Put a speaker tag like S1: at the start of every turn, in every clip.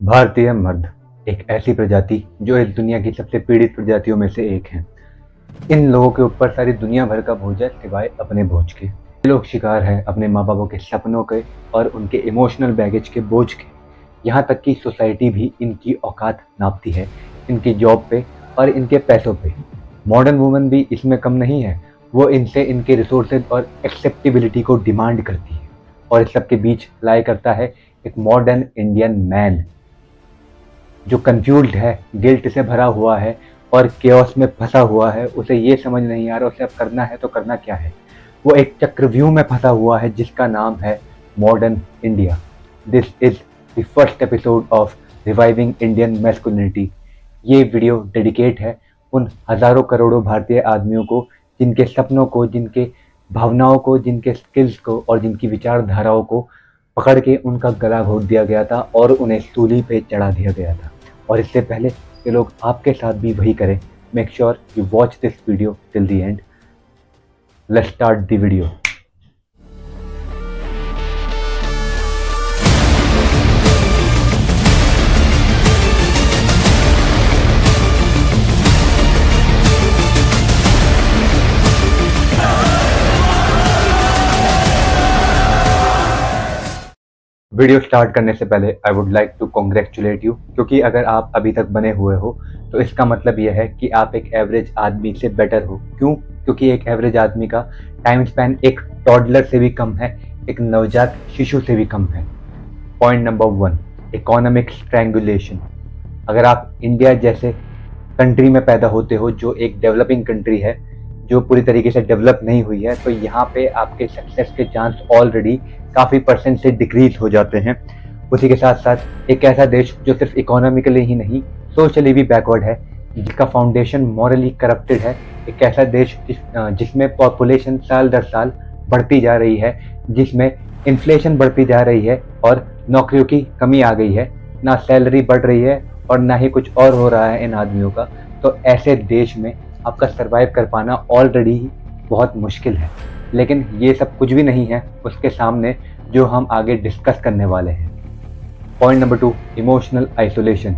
S1: भारतीय मर्द एक ऐसी प्रजाति जो इस दुनिया की सबसे पीड़ित प्रजातियों में से एक है। इन लोगों के ऊपर सारी दुनिया भर का बोझ है सिवाय अपने बोझ के। ये लोग शिकार हैं अपने माँ बापों के सपनों के और उनके इमोशनल बैगेज के बोझ के। यहाँ तक कि सोसाइटी भी इनकी औकात नापती है इनकी जॉब पे और इनके पैसों पे। मॉडर्न वुमन भी इसमें कम नहीं है। वो इनसे इनके रिसोर्सेज और एक्सेप्टेबिलिटी को डिमांड करती है। और इस सब के बीच लाई करता है एक मॉडर्न इंडियन मैन जो कंफ्यूज्ड है, गिल्ट से भरा हुआ है और केओस में फंसा हुआ है। उसे ये समझ नहीं आ रहा उसे अब करना है तो करना क्या है। वो एक चक्रव्यूह में फंसा हुआ है जिसका नाम है modern India. This is the first episode of reviving Indian masculinity. ये वीडियो डेडिकेट है उन हजारों करोड़ों भारतीय आदमियों को जिनके सपनों को, जिनके भावनाओं को, जिनके स्किल्स को और जिनकी विचारधाराओं को पकड़ के उनका गला घोट दिया गया था और उन्हें सूली पे चढ़ा दिया गया था। और इससे पहले ये लोग आपके साथ भी वही करें, make sure you watch this video till the end. Let's start the video. Video start करने से पहले I would like to congratulate you, क्योंकि अगर आप अभी तक बने हुए हो तो इसका मतलब यह है कि आप एक एवरेज आदमी से बेटर हो। क्यों? क्योंकि एक एवरेज आदमी का टाइम स्पैन एक टॉडलर से भी कम है, एक नवजात शिशु से भी कम है। Point number 1, economic strangulation. अगर आप इंडिया जैसे कंट्री में पैदा होते हो जो एक डेवलपिंग कंट्री है, जो पूरी तरीके से डेवलप नहीं हुई है, तो यहाँ पे आपके सक्सेस के चांस ऑलरेडी काफ़ी परसेंट से डिक्रीज हो जाते हैं। उसी के साथ साथ एक ऐसा देश जो सिर्फ इकोनॉमिकली ही नहीं सोशली भी बैकवर्ड है, जिसका फाउंडेशन मॉरली करप्टेड है, एक ऐसा देश जिसमें पॉपुलेशन साल दर साल बढ़ती जा रही है, जिसमें इन्फ्लेशन बढ़ती जा रही है और नौकरियों की कमी आ गई है, ना सैलरी बढ़ रही है और ना ही कुछ और हो रहा है इन आदमियों का। तो ऐसे देश में आपका सर्वाइव कर पाना ऑलरेडी बहुत मुश्किल है। लेकिन ये सब कुछ भी नहीं है उसके सामने जो हम आगे डिस्कस करने वाले हैं। Point number 2, emotional isolation.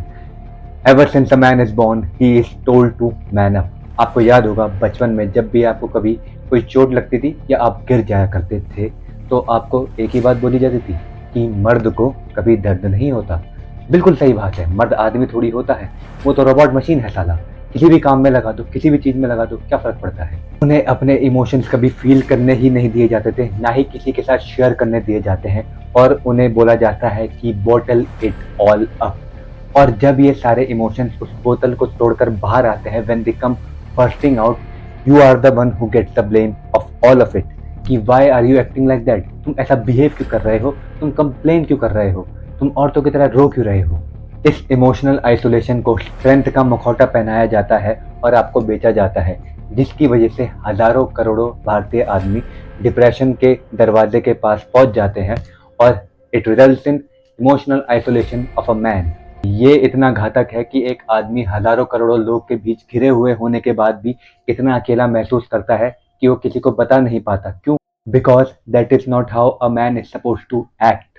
S1: Ever since a man is born he is told to man up. आपको याद होगा बचपन में जब भी आपको कभी कोई चोट लगती थी या आप गिर जाया करते थे तो आपको एक ही बात बोली जाती थी कि मर्द को कभी दर्द नहीं होता। बिल्कुल सही बात है, मर्द आदमी थोड़ी होता है, वो तो रोबोट मशीन है साला। किसी भी काम में लगा दो, किसी भी चीज में लगा दो, क्या फर्क पड़ता है। उन्हें अपने इमोशंस कभी फील करने ही नहीं दिए जाते थे, ना ही किसी के साथ शेयर करने दिए जाते हैं, और उन्हें बोला जाता है कि बोटल इट ऑल अप। और जब ये सारे इमोशंस उस बोतल को तोड़कर बाहर आते हैं, when they come bursting out, you are the one who gets the blame of all of it. कि why are you acting like that, तुम ऐसा बिहेव क्यों कर रहे हो, तुम कंप्लेन क्यों कर रहे हो, तुम औरतों की तरह रो क्यों रहे हो। इस इमोशनल आइसोलेशन को स्ट्रेंथ का मुखौटा पहनाया जाता है और आपको बेचा जाता है, जिसकी वजह से हजारों करोड़ों भारतीय आदमी डिप्रेशन के दरवाजे के पास पहुंच जाते हैं और it results in emotional isolation of a man. ये इतना घातक है कि एक आदमी हजारों करोड़ों लोग के बीच घिरे हुए होने के बाद भी इतना अकेला महसूस करता है कि वो किसी को बता नहीं पाता। क्यों? Because that is not how a man is suppose to act.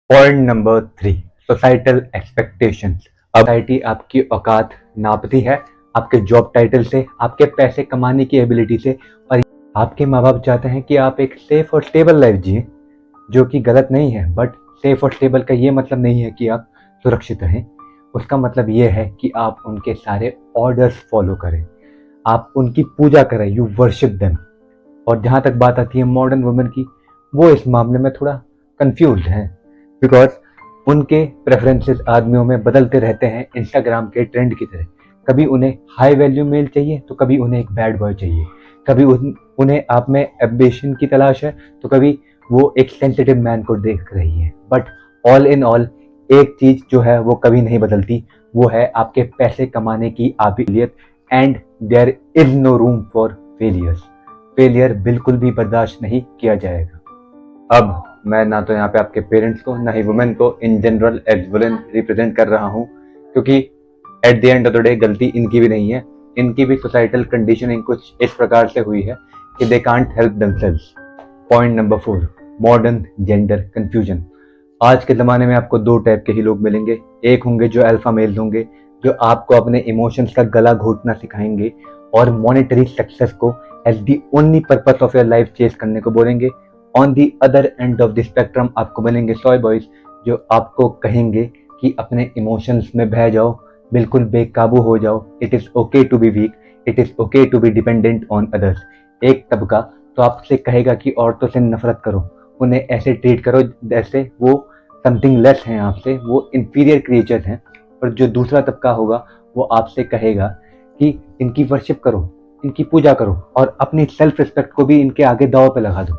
S1: Point number 3, societal expectations. अब सोसाइटी आपकी औकात नापती है आपके जॉब टाइटल से, आपके पैसे कमाने की एबिलिटी से, और आपके माँ बाप चाहते हैं कि आप एक सेफ और स्टेबल लाइफ जिए, जो कि गलत नहीं है। बट सेफ और स्टेबल का ये मतलब नहीं है कि आप सुरक्षित रहें। उसका मतलब ये है कि आप उनके सारे ऑर्डर्स फॉलो करें, आप उनकी पूजा करें, यू वर्शिप देम। और जहाँ तक बात आती है मॉडर्न वुमेन की, वो इस मामले में थोड़ा कंफ्यूज हैं, बिकॉज उनके प्रेफरेंसेस आदमियों में बदलते रहते हैं इंस्टाग्राम के ट्रेंड की तरह। कभी उन्हें हाई वैल्यू मेल चाहिए तो कभी उन्हें एक बैड बॉय चाहिए, कभी उन्हें आप में एम्बिशन की तलाश है तो कभी वो एक सेंसिटिव मैन को देख रही है। बट ऑल इन ऑल एक चीज जो है वो कभी नहीं बदलती, वो है आपके पैसे कमाने की काबिलियत। And there is no room for failures. Failure बिल्कुल भी बर्दाश्त नहीं किया जाएगा। अब मैं ना तो यहाँ पे आपके पेरेंट्स को ना ही वुमेन को in general as villain represent कर रहा हूँ, क्योंकि at the end of the day गलती इनकी भी नहीं है। इनकी भी सोसाइटल कंडीशनिंग कुछ इस प्रकार से हुई है कि they can't help themselves. Point number 4, modern gender confusion. आज के ज़माने में आपको दो टाइप के ही लोग मिलेंगे। एक होंगे जो अल्फा मेल होंगे, जो आपको अपने इमोशंस का गला घोटना सिखाएंगे और मॉनेटरी सक्सेस को as the only purpose of your life chase करने को बोलेंगे। On the other end of the spectrum आपको मिलेंगे सॉय बॉयज, जो आपको कहेंगे कि अपने इमोशंस में बह जाओ, बिल्कुल बेकाबू हो जाओ। It is okay to be weak, it is okay to be dependent on others. एक तबका तो आपसे कहेगा कि औरतों से नफरत करो, उन्हें ऐसे ट्रीट करो जैसे वो समथिंग लेस हैं आपसे, वो इंफीरियर क्रिएचर्स हैं। और जो दूसरा तबका होगा वो आपसे कहेगा कि इनकी वर्शिप करो, इनकी पूजा करो और अपनी सेल्फ रिस्पेक्ट को भी इनके आगे दांव पे लगा दो।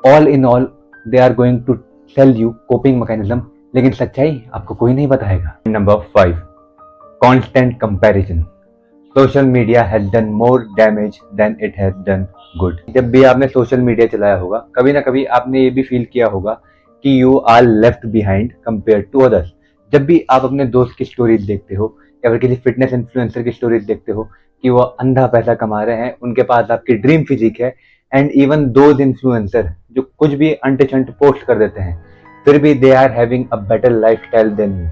S1: All in all they are going to tell you coping mechanism, लेकिन सच्चाई आपको कोई नहीं बताएगा। Number 5, constant comparison. Social media has done more damage than it has done good. जब भी आपने सोशल मीडिया चलाया होगा, कभी ना कभी आपने ये भी फील किया होगा कि you are left behind compare to others. जब भी आप अपने दोस्त की स्टोरीज देखते हो या फिर किसी फिटनेस इन्फ्लुएंसर की स्टोरीज देखते हो कि वो अंधा पैसा कमा रहे हैं, उनके पास आपकी ड्रीम फिजिक है, एंड इवन दोज इन्फ्लुएंसर जो कुछ भी अंट शंट पोस्ट कर देते हैं, फिर भी they are having a better life style than you.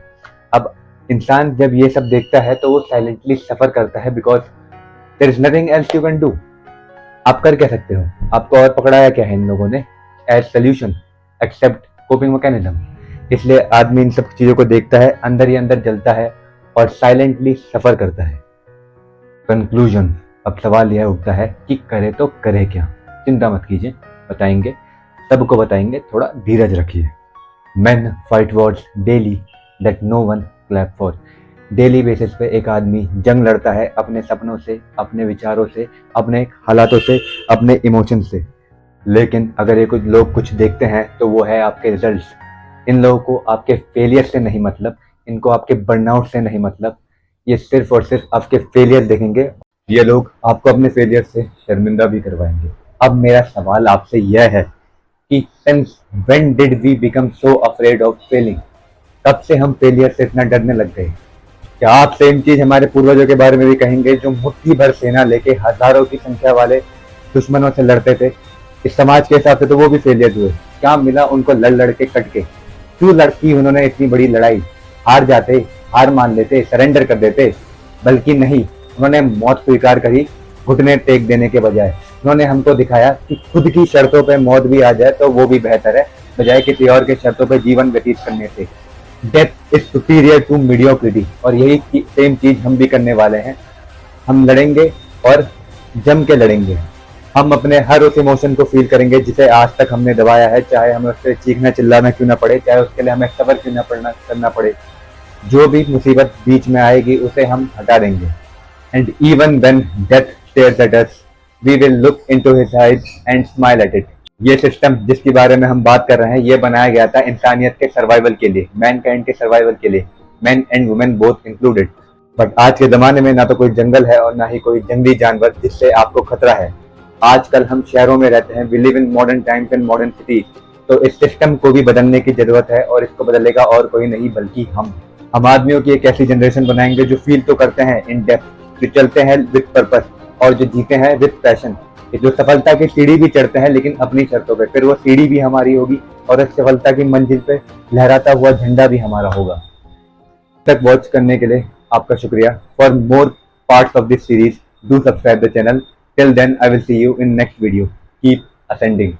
S1: अब इंसान जब ये सब देखता है तो वो साइलेंटली सफर करता है, because there is nothing else you can do. आप कर क्या सकते हो? आपको और पकड़ाया क्या है इन लोगों ने as solution accept coping mechanism? इसलिए आदमी इन सब चीजों को देखता है, अंदर ही अंदर जलता है और साइलेंटली सफर करता है। कंक्लूजन, अब सवाल यह उठता है कि करे तो करे क्या? चिंता मत कीजिए, बताएंगे, सबको बताएंगे, थोड़ा धीरज रखिए। Men fight wars daily that no one clap for। Daily basis पे एक आदमी जंग लड़ता है अपने सपनों से, अपने विचारों से, अपने हालातों से, अपने इमोशन से। लेकिन अगर ये कुछ लोग कुछ देखते हैं तो वो है आपके रिजल्ट्स। इन लोगों को आपके फेलियर से नहीं मतलब, इनको आपके बर्नआउट से नहीं मतलब, ये सिर्फ और सिर्फ आपके फेलियर देखेंगे। ये लोग आपको अपने फेलियर से शर्मिंदा भी करवाएंगे। अब मेरा सवाल आपसे यह है कि since when did we become so afraid of failing? कब से हम फेलियर से इतना डरने लग गए? क्या आप सेम चीज हमारे पूर्वजों के बारे में भी कहेंगे, जो मुट्ठी भर सेना लेके हजारों की संख्या वाले दुश्मनों से लड़ते थे? इस समाज के हिसाब से तो वो भी फेलियर हुए। क्या मिला उनको लड़ लड़ के कट के? क्यों लड़की उन्होंने इतनी बड़ी लड़ाई? हार जाते, हार मान लेते, सरेंडर कर देते, बल्कि नहीं, उन्होंने मौत स्वीकार करी घुटने टेक देने के बजाय। उन्होंने हमको दिखाया कि खुद की शर्तों पे मौत भी आ जाए तो वो भी बेहतर है, बजाय किसी और के शर्तों पे जीवन व्यतीत करने से। Death is superior to mediocrity, और यही सेम चीज हम भी करने वाले हैं। हम लड़ेंगे और जम के लड़ेंगे। हम अपने हर उस इमोशन को फील करेंगे जिसे आज तक हमने दबाया है, चाहे हमें उससे चीखना चिल्लाना क्यों ना पड़े, चाहे उसके लिए हमें सब्र क्यों ना करना पड़े। जो भी मुसीबत बीच में आएगी उसे हम हटा देंगे। And even when death stares at us, we will look into his eyes and smile at it। ये सिस्टम जिसके बारे में हम बात कर रहे हैं, ये बनाया गया था इंसानियत के सर्वाइवल के लिए, मैनकाइंड के सर्वाइवल के लिए, man and women both included. But आज के ज़माने में ना तो कोई जंगल है और ना ही कोई जंगली जानवर जिससे आपको खतरा है। आजकल हम शहरों में रहते हैं, we live in modern times and modern cities. तो इस सिस्टम को भी बदलने की जरूरत है, और इसको बदलेगा और कोई नहीं बल्कि हम आदमियों की एक ऐसी जनरेशन बनाएंगे जो फील तो करते हैं इन डेप्थ, जो चलते हैं विद पर्पस और जो जीते हैं विद पैशन, जो सफलता की सीढ़ी भी चढ़ते हैं लेकिन अपनी शर्तों पे। फिर वो सीढ़ी भी हमारी होगी और इस सफलता की मंजिल पे लहराता हुआ झंडा भी हमारा होगा। तक वॉच करने के लिए आपका शुक्रिया। For more parts of this series do subscribe the channel. Till then I will see you in next video. Keep ascending.